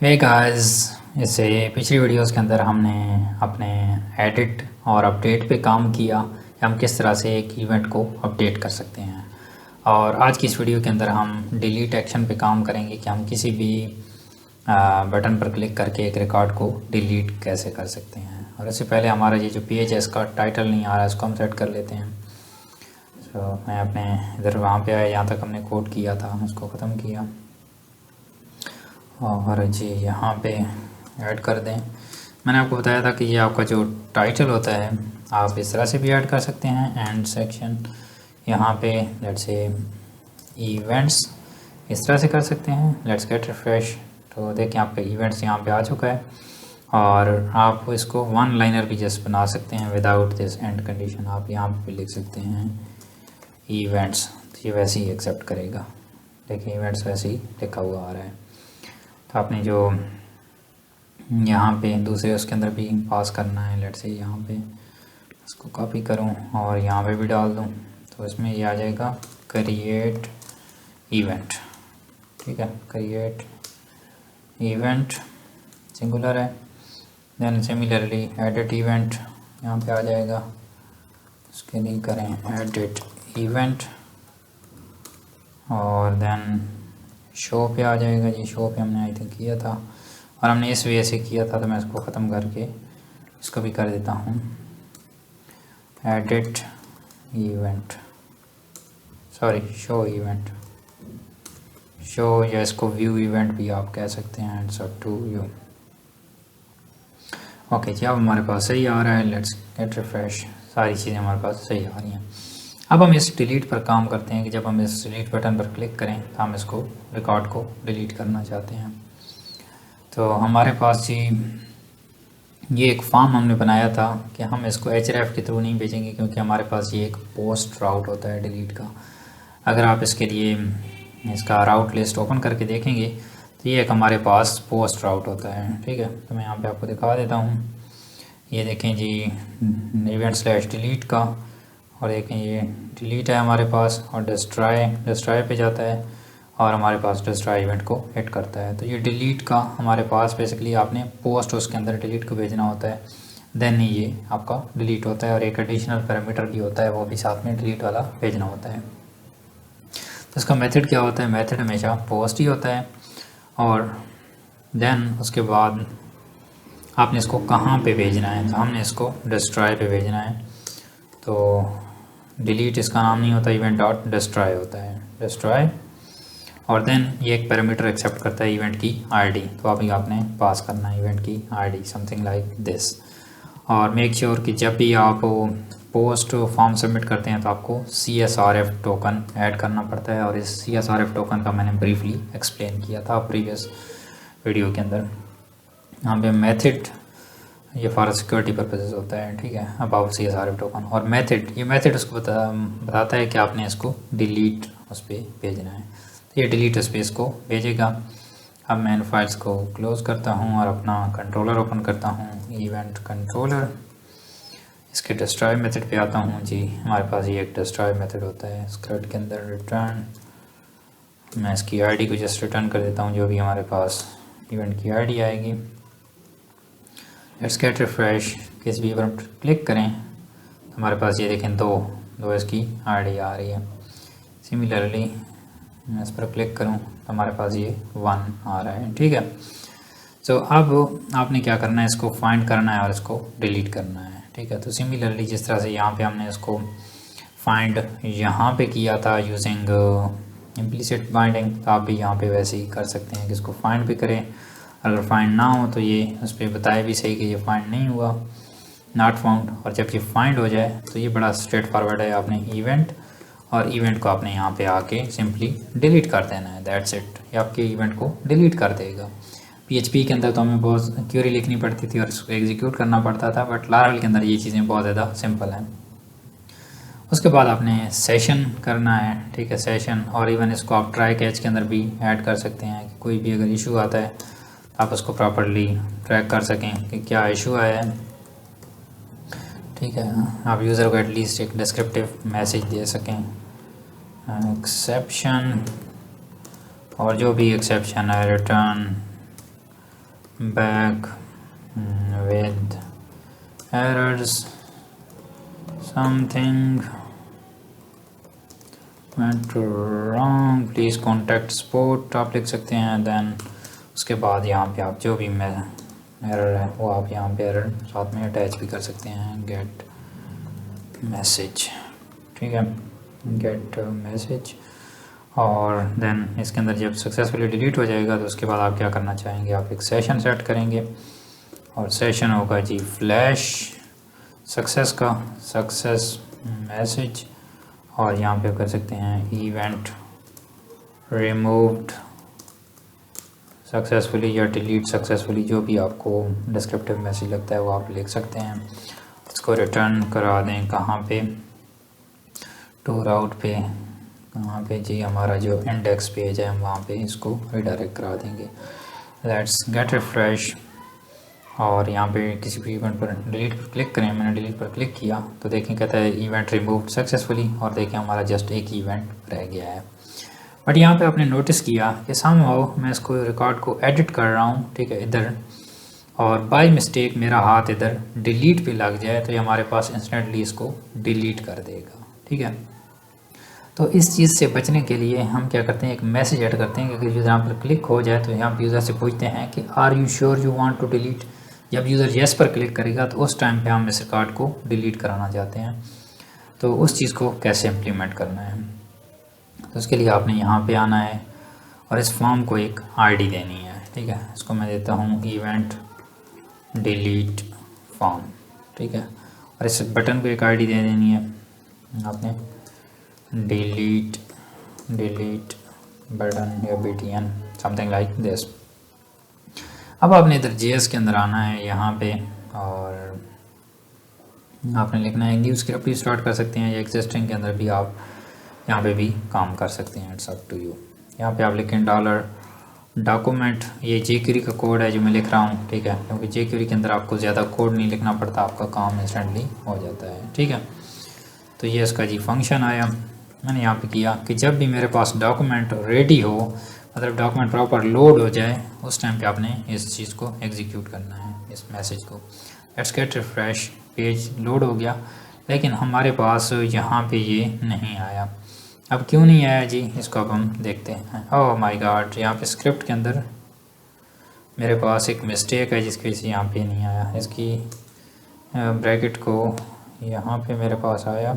Hey guys, इससे पिछली videos के अंदर हमने अपने एडिट और अपडेट पे काम किया कि हम किस तरह से एक इवेंट को अपडेट कर सकते हैं। और आज की इस वीडियो के अंदर हम डिलीट एक्शन पे काम करेंगे कि हम किसी भी बटन पर क्लिक करके एक रिकॉर्ड को डिलीट कैसे कर सकते हैं। और इससे पहले हमारा ये जो पेज है इसका टाइटल नहीं आ रहा है, इसको हम सेट कर लेते हैं। तो मैं अपने इधर वहाँ पे आया, यहाँ तक हमने कोड किया था, उसको ख़त्म किया और जी यहाँ पे ऐड कर दें। मैंने आपको बताया था कि ये आपका जो टाइटल होता है आप इस तरह से भी ऐड कर सकते हैं। एंड सेक्शन यहाँ पे लेट्स से इवेंट्स इस तरह से कर सकते हैं। Let's get refresh. तो देखिए आपका इवेंट्स यहाँ पे आ चुका है और आप इसको वन लाइनर भी जस्ट बना सकते हैं विदाउट दिस एंड कंडीशन। आप यहाँ पे लिख सकते हैं इवेंट्स, तो ये वैसे ही एक्सेप्ट करेगा। देखिए इवेंट्स वैसे ही लिखा हुआ आ रहा है। तो आपने जो यहाँ पे दूसरे उसके अंदर भी पास करना है, लेट्स से यहाँ पे इसको कॉपी करूँ और यहाँ पे भी डाल दूँ, तो इसमें ये आ जाएगा क्रिएट इवेंट। ठीक है, क्रिएट इवेंट सिंगुलर है। देन सिमिलरली एडिट इवेंट यहाँ पे आ जाएगा, उसके लिए करें एडिट इवेंट और देन शो पे आ जाएगा। जी शो पे हमने आई थिंक किया था और हमने इस वे से किया था, तो मैं इसको ख़त्म करके इसको भी कर देता हूँ edit event, sorry show event, show, या इसको व्यू इवेंट भी आप कह सकते हैं। And so to view. Okay जी, अब हमारे पास सही आ रहा है। Let's get refresh. सारी चीज़ें हमारे पास सही आ रही हैं। अब हम इस डिलीट पर काम करते हैं कि जब हम इस डिलीट बटन पर क्लिक करें तो हम इसको रिकॉर्ड को डिलीट करना चाहते हैं। तो हमारे पास जी ये एक फॉर्म हमने बनाया था कि हम इसको href के थ्रू नहीं भेजेंगे, क्योंकि हमारे पास ये एक पोस्ट राउट होता है डिलीट का। अगर आप इसके लिए इसका राउट लिस्ट ओपन करके देखेंगे तो ये एक हमारे पास पोस्ट राउट होता है। ठीक है, तो मैं यहाँ पे आपको दिखा देता हूँ। ये देखें जी इवेंट/डिलीट का, और देखें ये डिलीट है हमारे पास और डिस्ट्रॉय पे जाता है और हमारे पास डिस्ट्रॉय इवेंट को हिट करता है। तो ये डिलीट का हमारे पास बेसिकली आपने पोस्ट उसके अंदर डिलीट को भेजना होता है, देन ये आपका डिलीट होता है। और एक एडिशनल पैरामीटर भी होता है, वो भी साथ में डिलीट वाला भेजना होता है। तो इसका मेथड क्या होता है? मेथड हमेशा पोस्ट ही होता है और देन उसके बाद आपने इसको कहाँ पे भेजना है? तो हमने इसको डिस्ट्रॉय पे भेजना है। तो डिलीट इसका नाम नहीं होता, इवेंट डॉट डिस्ट्रॉय होता है, डिस्ट्रॉय। और देन ये एक पैरामीटर एक्सेप्ट करता है इवेंट की आईडी, तो अभी आपने पास करना है इवेंट की आईडी समथिंग लाइक दिस। और मेक श्योर कि जब भी आप पोस्ट फॉर्म सबमिट करते हैं तो आपको CSRF टोकन ऐड करना पड़ता है, और इस CSRF टोकन का मैंने ब्रीफली एक्सप्लेन किया था प्रीवियस वीडियो के अंदर। यहाँ पे मेथड ये फॉर सिक्योरिटी पर्पसेस होता है। ठीक है, अबाउट CSRF टोकन। और मेथड, ये मेथड उसको बताता है कि आपने इसको डिलीट उस पर भेजना है, तो ये डिलीट उस पर इसको भेजेगा। अब मैं इन फाइल्स को क्लोज़ करता हूँ और अपना कंट्रोलर ओपन करता हूँ, इवेंट कंट्रोलर। इसके डिस्ट्रॉय मेथड पे आता हूँ। जी हमारे पास ये एक डिस्ट्रॉय मेथड होता है स्क्रिप्ट के अंदर, रिटर्न। मैं इसकी आईडी को जस्ट रिटर्न कर देता हूँ, जो भी हमारे पास इवेंट की आईडी आएगी। Let's get refresh. किसी भी पर क्लिक करें तो हमारे पास ये देखें दो इसकी आईडी आ रही है। सिमिलरली मैं इस पर क्लिक करूं तो हमारे पास ये 1 आ रहा है। ठीक है, तो अब आपने क्या करना है, इसको फाइंड करना है और इसको डिलीट करना है। ठीक है, तो सिमिलरली जिस तरह से यहाँ पे हमने इसको फाइंड यहाँ पे किया था यूजिंग इम्प्लिसिट बाइंडिंग, तो आप भी यहाँ पे वैसे ही कर सकते हैं कि इसको फाइंड भी करें। अगर फाइंड ना हो तो ये उस पर बताए भी सही कि ये फाइंड नहीं हुआ, नॉट फाउंड। और जब ये फाइंड हो जाए तो ये बड़ा स्ट्रेट फॉरवर्ड है, आपने इवेंट और इवेंट को आपने यहाँ पे आके सिंपली डिलीट कर देना है, दैट्स इट। ये आपके इवेंट को डिलीट कर देगा। PHP के अंदर तो हमें बहुत क्वेरी लिखनी पड़ती थी और उसको एग्जीक्यूट करना पड़ता था, बट लारावेल के अंदर ये चीज़ें बहुत ज़्यादा सिंपल हैं। उसके बाद आपने सेशन करना है। ठीक है, सेशन, और इवन इसको आप ट्राई कैच के अंदर भी ऐड कर सकते हैं कि कोई भी अगर इशू आता है आप उसको प्रॉपरली ट्रैक कर सकें कि क्या इशू आया है। ठीक है, आप यूज़र को एटलीस्ट एक डिस्क्रिप्टिव मैसेज दे सकें, एक्सेप्शन, और जो भी एक्सेप्शन है return back with errors, something went wrong, please contact support आप लिख सकते हैं। देन उसके बाद यहाँ पे आप जो भी एरर है वो आप यहाँ पे एरर साथ में अटैच भी कर सकते हैं, गेट मैसेज, ठीक है, गेट मैसेज। और देन इसके अंदर जब सक्सेसफुली डिलीट हो जाएगा तो उसके बाद आप क्या करना चाहेंगे, आप एक सेशन सेट करेंगे और सेशन होगा जी फ्लैश सक्सेस का, सक्सेस मैसेज। और यहाँ पे कर सकते हैं इवेंट रिमूव्ड सक्सेसफुली या डिलीट सक्सेसफुली, जो भी आपको डिस्क्रिप्टिव मैसेज लगता है वो आप लिख सकते हैं। इसको रिटर्न करा दें कहाँ पे, टू राउट पे, कहाँ पे जी, हमारा जो इंडेक्स पेज है हम वहाँ पे इसको रिडायरेक्ट करा देंगे। लेट्स गेट रिफ्रेश और यहाँ पे किसी भी इवेंट पर डिलीट पर क्लिक करें। मैंने डिलीट पर क्लिक किया तो देखें कहता है इवेंट रिमूव्ड सक्सेसफुली, और देखें हमारा जस्ट एक इवेंट रह गया है। बट यहाँ पे आपने नोटिस किया कि समहाउ मैं इसको रिकॉर्ड को एडिट कर रहा हूँ, ठीक है, इधर, और बाय मिस्टेक मेरा हाथ इधर डिलीट पे लग जाए तो ये हमारे पास इंस्टेंटली इसको डिलीट कर देगा, ठीक है। तो इस चीज़ से बचने के लिए हम क्या करते हैं, एक मैसेज ऐड करते हैं कि अगर यूज़र पर क्लिक हो जाए तो यहाँ पर यूज़र से पूछते हैं कि are you sure you want to delete. जब यूज़र येस पर क्लिक करेगा तो उस टाइम पे हम इस रिकॉर्ड को डिलीट कराना चाहते हैं। तो उस चीज़ को कैसे इम्प्लीमेंट करना है, तो उसके लिए आपने यहाँ पे आना है और इस फॉर्म को एक आईडी देनी है, ठीक है। इसको मैं देता हूँ इवेंट डिलीट फॉर्म, ठीक है, और इस बटन को एक आईडी दे देनी है आपने, डिलीट बटन या BTN समथिंग लाइक दिस। अब आपने इधर JS के अंदर आना है यहाँ पे और आपने लिखना है न्यू स्क्रिप्ट भी स्टार्ट कर सकते हैं या एग्जिस्टिंग के अंदर भी आप यहाँ पे भी काम कर सकते हैं, इट्स अप टू यू। यहाँ पे आप लिखें $डॉक्यूमेंट, ये jQuery का कोड है जो मैं लिख रहा हूँ, ठीक है, क्योंकि jQuery के अंदर आपको ज़्यादा कोड नहीं लिखना पड़ता, आपका काम इंस्टेंटली हो जाता है, ठीक है। तो ये इसका जी फंक्शन आया, मैंने यहाँ पे किया कि जब भी मेरे पास डॉक्यूमेंट रेडी हो, मतलब डॉक्यूमेंट प्रॉपर लोड हो जाए, उस टाइम पे आपने इस चीज़ को एग्जीक्यूट करना है, इस मैसेज को। Let's get refresh, page load हो गया लेकिन हमारे पास यहाँ पे ये नहीं आया। अब क्यों नहीं आया जी, इसको अब हम देखते हैं। ओह माय गॉड, यहाँ पे स्क्रिप्ट के अंदर मेरे पास एक मिस्टेक है जिसकी वजह से यहाँ पे नहीं आया। इसकी ब्रैकेट को यहाँ पे मेरे पास आया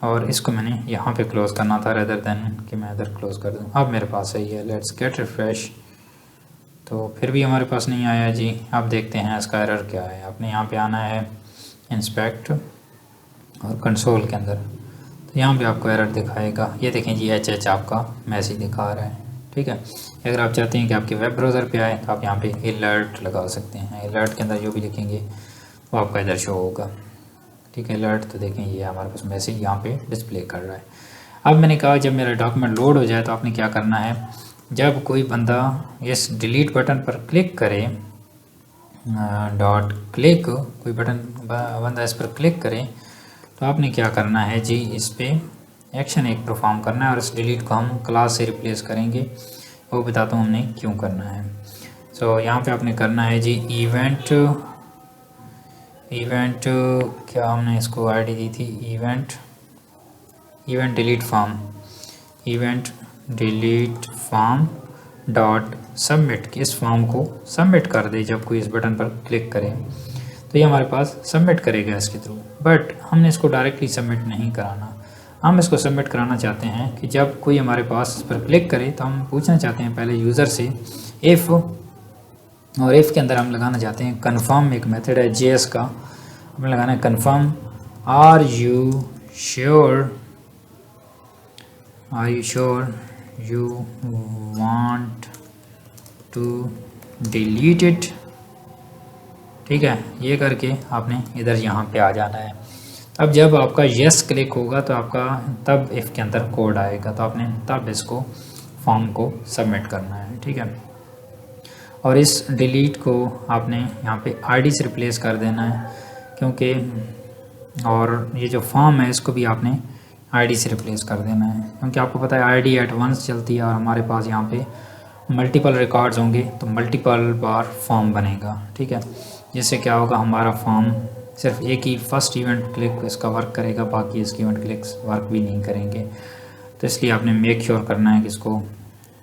और इसको मैंने यहाँ पे क्लोज़ करना था रेदर देन कि मैं इधर क्लोज़ कर दूँ। अब मेरे पास सही है। लेट्स गेट रिफ्रेश, तो फिर भी हमारे पास नहीं आया जी। अब देखते हैं इसका एरर क्या है। आपने यहाँ पे आना है इंस्पेक्ट और कंसोल के अंदर, तो यहाँ पे आपको एरर दिखाएगा। ये देखें जी HH आपका मैसेज दिखा रहा है, ठीक है। अगर आप चाहते हैं कि आपके वेब ब्राउज़र पे आए तो आप यहाँ पे अलर्ट लगा सकते हैं। अलर्ट के अंदर जो भी लिखेंगे वो आपका इधर शो होगा, ठीक है। अलर्ट, तो देखें ये हमारे पास मैसेज यहाँ पे डिस्प्ले कर रहा है। अब मैंने कहा जब मेरा डॉक्यूमेंट लोड हो जाए तो आपने क्या करना है, जब कोई बंदा इस डिलीट बटन पर क्लिक करे, डॉट क्लिक, कोई बंदा इस पर क्लिक करे तो आपने क्या करना है जी, इस पर एक्शन एक परफॉर्म करना है और इस डिलीट को हम क्लास से रिप्लेस करेंगे। वो बताता हूँ हमने क्यों करना है। सो यहाँ पे आपने करना है जी इवेंट क्या हमने इसको आईडी दी थी, event delete form dot submit, कि इस फॉर्म को सबमिट कर दे। जब कोई इस बटन पर क्लिक करे तो ये हमारे पास सबमिट करेगा इसके थ्रू, बट हमने इसको डायरेक्टली सबमिट नहीं कराना। हम इसको सबमिट कराना चाहते हैं कि जब कोई हमारे पास इस पर क्लिक करे तो हम पूछना चाहते हैं पहले यूज़र से इफ़, और इफ़ के अंदर हम लगाना चाहते हैं कन्फर्म, एक मेथड है JS का, हमें लगाना है confirm are you sure you want to delete it, ठीक है। ये करके आपने इधर यहाँ पे आ जाना है। अब जब आपका येस क्लिक होगा तो आपका तब इफ़ के अंदर कोड आएगा, तो आपने तब इसको फॉर्म को सबमिट करना है, ठीक है। और इस डिलीट को आपने यहाँ पे आईडी से रिप्लेस कर देना है, क्योंकि और ये जो फॉर्म है इसको भी आपने आईडी से रिप्लेस कर देना है, क्योंकि आपको पता है आईडी एट वंस चलती है और हमारे पास यहाँ पे मल्टीपल रिकॉर्ड्स होंगे तो मल्टीपल बार फॉर्म बनेगा, ठीक है। जिससे क्या होगा, हमारा फॉर्म सिर्फ एक ही फर्स्ट इवेंट क्लिक इसका वर्क करेगा, बाकी इसके इवेंट क्लिक्स वर्क भी नहीं करेंगे। तो इसलिए आपने मेक श्योर करना है कि इसको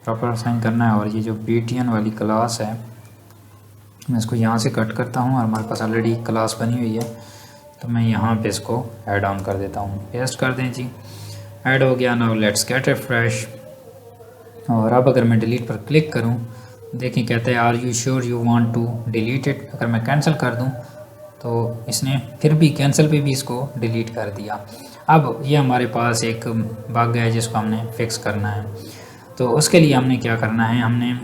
प्रॉपर असाइन करना है। और ये जो BTN वाली क्लास है, मैं इसको यहाँ से कट करता हूँ और हमारे पास ऑलरेडी क्लास बनी हुई है, तो मैं यहाँ पे इसको ऐड ऑन कर देता हूँ। पेस्ट कर दें जी, ऐड हो गया। Now let's get refresh. और अब अगर मैं डिलीट पर क्लिक करूं, देखें कहते हैं are you sure you want to delete it. अगर मैं कैंसिल कर दूं तो इसने फिर भी कैंसिल पे भी इसको डिलीट कर दिया। अब ये हमारे पास एक बग है जिसको हमने फिक्स करना है। तो उसके लिए हमने क्या करना है, हमने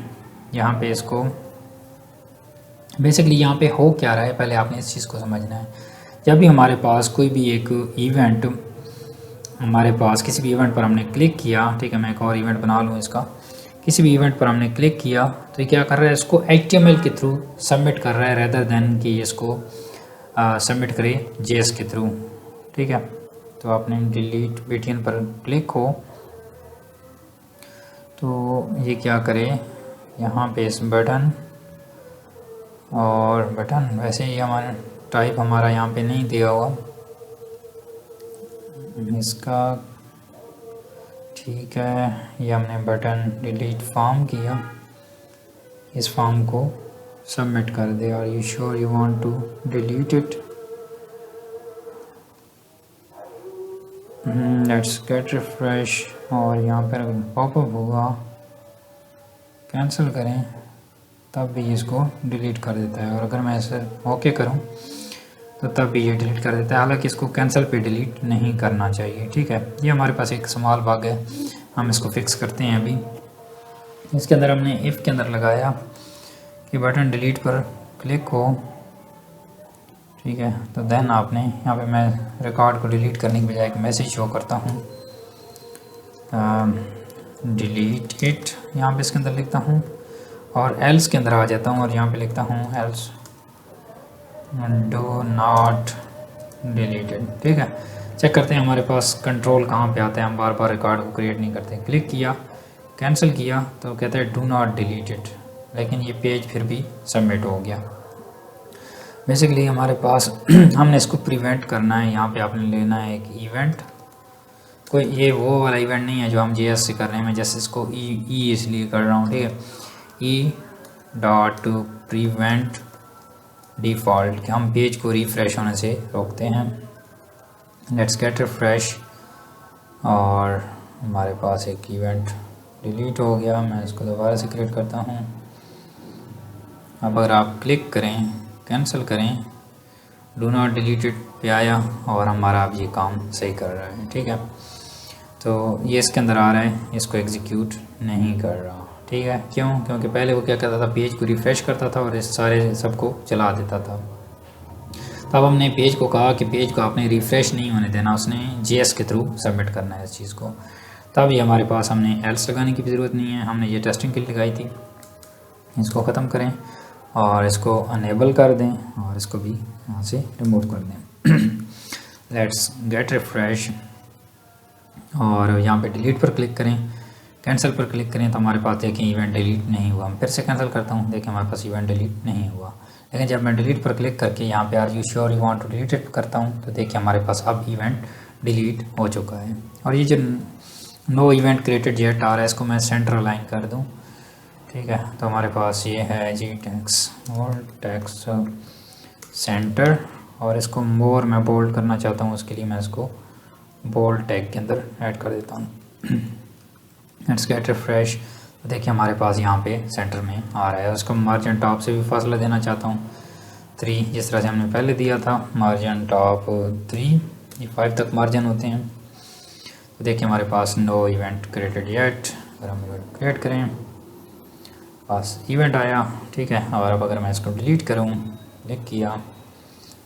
यहाँ पे इसको बेसिकली यहाँ पे हो क्या रहा है, पहले आपने इस चीज़ को समझना है। जब भी हमारे पास कोई भी एक इवेंट, हमारे पास किसी भी इवेंट पर हमने क्लिक किया, ठीक है, मैं एक और इवेंट बना लूँ इसका, किसी भी इवेंट पर हमने क्लिक किया तो ये क्या कर रहा है, इसको HTML के थ्रू सबमिट कर रहा है रेदर देन कि इसको सबमिट करे JS के थ्रू, ठीक है। तो आपने डिलीट BTN पर क्लिक हो तो ये क्या करे, यहाँ पे इस बटन और बटन, वैसे ही हमारा टाइप हमारा यहाँ पे नहीं दिया हुआ इसका, ठीक है। ये हमने बटन डिलीट फॉर्म किया, इस फॉर्म को सबमिट कर दे। और you sure you want to delete it, let's get refresh. और यहाँ पर पॉपअप होगा, कैंसिल करें तब भी इसको डिलीट कर देता है। और अगर मैं इसे ओके करूँ तो तब भी ये डिलीट कर देता है। हालांकि इसको कैंसिल पे डिलीट नहीं करना चाहिए, ठीक है। ये हमारे पास एक स्मॉल बग है, हम इसको फिक्स करते हैं अभी। इसके अंदर हमने इफ़ के अंदर लगाया कि बटन डिलीट पर क्लिक हो, ठीक है। तो देन आपने यहाँ पे मैं रिकॉर्ड को डिलीट करने की बजाय एक मैसेज शो करता हूँ, डिलीट इट, यहाँ पे इसके अंदर लिखता हूँ और एल्स के अंदर आ जाता हूँ और यहाँ पे लिखता हूँ एल्स डू नॉट डिलीटेड, ठीक है। चेक करते हैं हमारे पास कंट्रोल कहाँ पे आता है, हम बार बार रिकॉर्ड को क्रिएट नहीं करते। क्लिक किया, कैंसिल किया तो कहता है डू नॉट डिलीटेड, लेकिन ये पेज फिर भी सबमिट हो गया। बेसिकली हमारे पास हमने इसको प्रिवेंट करना है। यहाँ पे आपने लेना है एक इवेंट, कोई ये वो वाला इवेंट नहीं है जो हम JS से कर रहे हैं, मैं जैसे इसको ई इसलिए कर रहा हूँ, ठीक है। ई डॉट प्रिवेंट डिफ़ॉल्ट, कि हम पेज को रिफ़्रेश होने से रोकते हैं। लेट्स गेट रिफ्रेश और हमारे पास एक इवेंट डिलीट हो गया। मैं इसको दोबारा से क्रिएट करता हूँ। अब अगर आप क्लिक करें, कैंसिल करें, डू नॉट डिलीटेड पे आया और हमारा अब ये काम सही कर रहा है, ठीक है। तो ये इसके अंदर आ रहा है, इसको एग्जीक्यूट नहीं कर रहा, ठीक है। क्यों? क्योंकि पहले वो क्या करता था, पेज को रिफ़्रेश करता था और इस सारे सबको चला देता था। तब हमने पेज को कहा कि पेज को आपने रिफ़्रेश नहीं होने देना, उसने JS के थ्रू सबमिट करना है इस चीज़ को। तब ये हमारे पास हमने एल्स लगाने की भी ज़रूरत नहीं है, हमने ये टेस्टिंग के लिए लगाई थी। इसको ख़त्म करें और इसको अनेबल कर दें और इसको भी यहाँ से रिमूव कर दें। लेट्स गेट रिफ्रेश और यहाँ पे डिलीट पर क्लिक करें, कैंसिल पर क्लिक करें तो हमारे पास देखें इवेंट डिलीट नहीं हुआ। मैं फिर से कैंसिल करता हूँ, देखें हमारे पास इवेंट डिलीट नहीं हुआ। लेकिन जब मैं डिलीट पर क्लिक करके यहाँ पे are you sure you want to delete it करता हूँ तो देखिए हमारे पास अब इवेंट डिलीट हो चुका है। और ये जो नो इवेंट क्रिएटेड जेट आ रहा है, इसको मैं सेंटर अलाइन कर दूँ, ठीक है। तो हमारे पास ये है जी टेक्स्ट और टेक्स्ट सेंटर, और इसको मोर मैं बोल्ड करना चाहता हूँ, उसके लिए मैं इसको बोल्ड टैग के अंदर ऐड कर देता हूँ। लेट्स गेट रिफ्रेश, तो देखिए हमारे पास यहाँ पे सेंटर में आ रहा है। उसको मार्जिन टॉप से भी फासला देना चाहता हूँ 3, जिस तरह से हमने पहले दिया था, मार्जिन टॉप 3, ये 5 तक मार्जिन होते हैं। तो देखिए हमारे पास नो इवेंट क्रिएटेड येट, अगर हम इवेंट क्रिएट करें पास इवेंट आया, ठीक है। और अब अगर मैं इसको डिलीट करूँ, क्लिक किया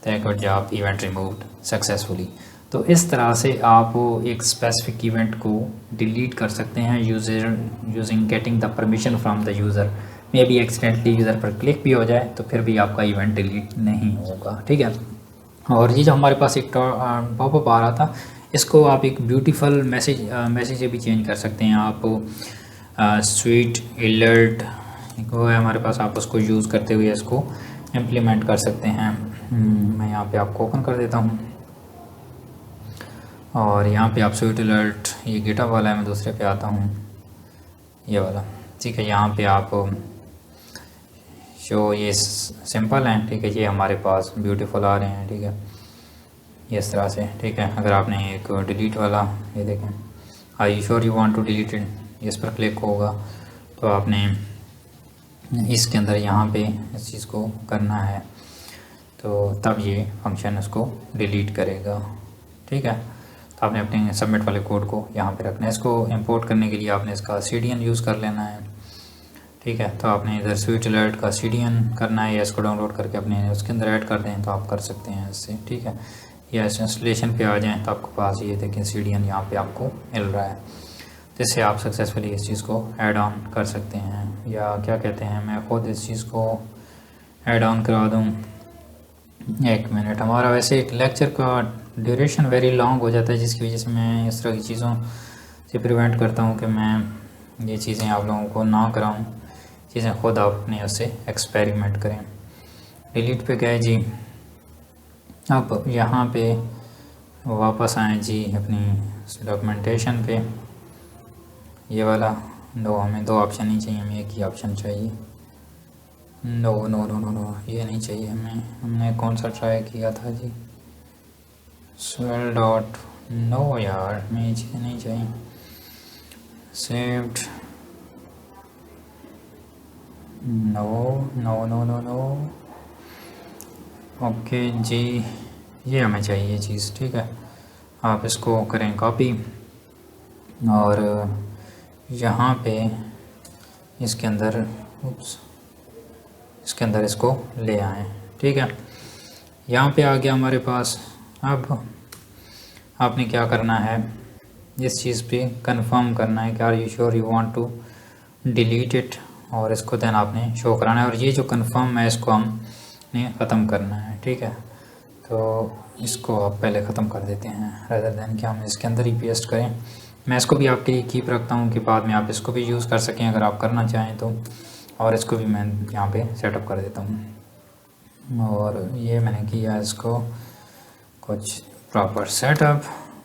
तो good job, event removed successfully. तो इस तरह से आप एक स्पेसिफिक इवेंट को डिलीट कर सकते हैं using getting the permission from the user. May be accidentally user पर क्लिक भी हो जाए तो फिर भी आपका इवेंट डिलीट नहीं होगा, ठीक है। और ये जो हमारे पास एक पॉपअप आ रहा था, इसको आप एक ब्यूटीफुल मैसेज से भी चेंज कर सकते हैं। आप स्वीट अलर्ट वो है हमारे पास, आप उसको यूज़ करते हुए इसको इम्प्लीमेंट कर सकते हैं। मैं यहाँ पे आपको ओपन कर देता हूँ और यहाँ पे आप स्वीट अलर्ट, ये गिटहब वाला है, मैं दूसरे पे आता हूँ, ये वाला, ठीक है। यहाँ पे आप शो, ये सिंपल हैं, ठीक है, ये हमारे पास ब्यूटीफुल आ रहे हैं, ठीक है, ये इस तरह से, ठीक है। अगर आपने एक डिलीट वाला, ये देखें, I you sure you want to delete it, इस पर क्लिक होगा तो आपने इसके अंदर यहाँ पे इस चीज़ को करना है, तो तब ये फंक्शन उसको डिलीट करेगा, ठीक है। तो आपने अपने सबमिट वाले कोड को यहाँ पे रखना है। इसको इंपोर्ट करने के लिए आपने इसका CDN यूज़ कर लेना है, ठीक है। तो आपने इधर स्वीट अलर्ट का CDN करना है या इसको डाउनलोड करके अपने उसके अंदर ऐड कर दें तो आप कर सकते हैं इससे, ठीक है। या इस इंस्टॉलेशन पे आ जाएं तो आपके पास ये देखें CDN यहाँ पे आपको मिल रहा है, जिससे आप सक्सेसफुली इस चीज़ को ऐड ऑन कर सकते हैं, या क्या कहते हैं, मैं ख़ुद इस चीज़ को ऐड ऑन करा दूँ। एक मिनट, हमारा वैसे एक लेक्चर का ड्यूरेशन वेरी लॉन्ग हो जाता है, जिसकी वजह से मैं इस तरह की चीज़ों से प्रिवेंट करता हूँ कि मैं ये चीज़ें आप लोगों को ना कराऊँ, चीज़ें ख़ुद अपने उससे एक्सपेरिमेंट करें। डिलीट पे गए जी, अब यहाँ पे वापस आएँ जी अपनी डॉक्यूमेंटेशन पे, ये वाला नो, हमें दो ऑप्शन नहीं चाहिए, हमें एक ही ऑप्शन चाहिए। No no no no no, ये नहीं चाहिए हमें, हमने कौन सा ट्राई किया था जी, स्वेल डॉट, नो यार, हमें ये चीज़ें नहीं चाहिए। Saved, no no no no no, okay जी, ये हमें चाहिए चीज़, ठीक है। आप इसको करें कॉपी और यहाँ पे इसके अंदर, इसके अंदर इसको ले आएँ, ठीक है। यहाँ पे आ गया हमारे पास। अब आपने क्या करना है, इस चीज़ पे कंफर्म करना है कि are you sure you want to delete it, और इसको देन आपने शो कराना है, और ये जो कंफर्म है इसको हमने ख़त्म करना है, ठीक है। तो इसको आप पहले ख़त्म कर देते हैं रेदर देन कि हम इसके अंदर ही पेस्ट करें। मैं इसको भी आपके लिए कीप रखता हूँ कि बाद में आप इसको भी यूज़ कर सकें अगर आप करना चाहें तो, और इसको भी मैं यहाँ पे सेटअप कर देता हूँ। और ये मैंने किया इसको कुछ प्रॉपर सेटअप।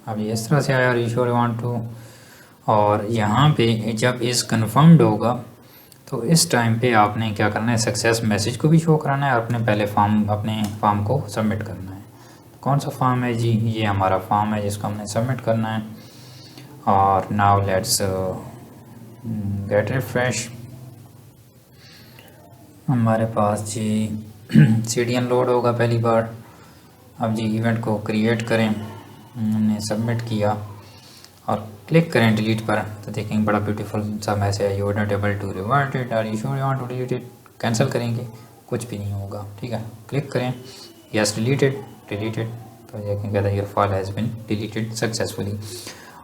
अब ये इस तरह से आया, you sure you want to, और यहाँ पे जब इस कन्फर्म्ड होगा तो इस टाइम पे आपने क्या करना है, सक्सेस मैसेज को भी शो कराना है और अपने पहले अपने फॉर्म को सबमिट करना है। तो कौन सा फॉर्म है जी, ये हमारा फॉर्म है जिसको हमने सबमिट करना है। और नाउ लेट्स गेट रिफ्रेश, हमारे पास जी CDN लोड होगा पहली बार। अब जी इवेंट को क्रिएट करें, हमने सबमिट किया और क्लिक करें डिलीट पर, तो देखेंगे बड़ा ब्यूटीफुल सा मैसेज है, you are not able to revert it, are you sure you want to delete it. Cancel करेंगे, कुछ भी नहीं होगा, ठीक है। क्लिक करें यस डिलीटेड, डिलीटेड, तो देखें कहता है your file has been deleted successfully.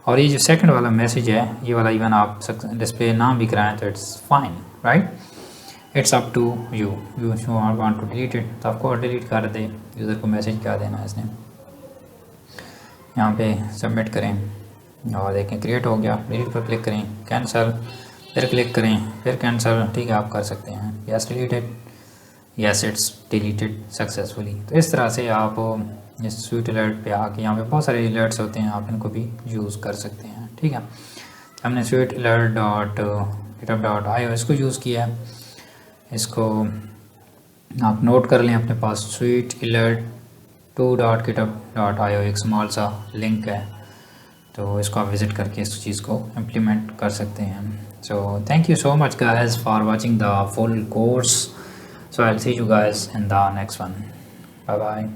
और ये जो सेकंड वाला मैसेज है, ये वाला इवन आप डिस्प्ले ना भी कराएं तो it's fine, right, it's up to you, you want to delete it, तो आपको डिलीट कर दे, यूज़र को मैसेज क्या देना है इसने। यहाँ पे सबमिट करें और देखें क्रिएट हो गया, डिलीट पर क्लिक करें, कैंसिल, फिर क्लिक करें, फिर कैंसिल, ठीक है, आप कर सकते हैं। Yes deleted, yes it's deleted successfully. तो इस तरह से आप इस स्वीट अलर्ट पे आके, यहाँ पे बहुत सारे अलर्ट्स होते हैं, आप इनको भी यूज़ कर सकते हैं, ठीक है। हमने sweet alert dot GitHub dot IO इसको यूज़ किया है, इसको आप नोट कर लें अपने पास, स्वीट अलर्ट 2.github.io एक स्मॉल सा लिंक है, तो इसको आप विज़िट करके इस चीज़ को इम्प्लीमेंट कर सकते हैं। So thank you so much guys for watching the full course, so I will see you guys in the next one, bye bye.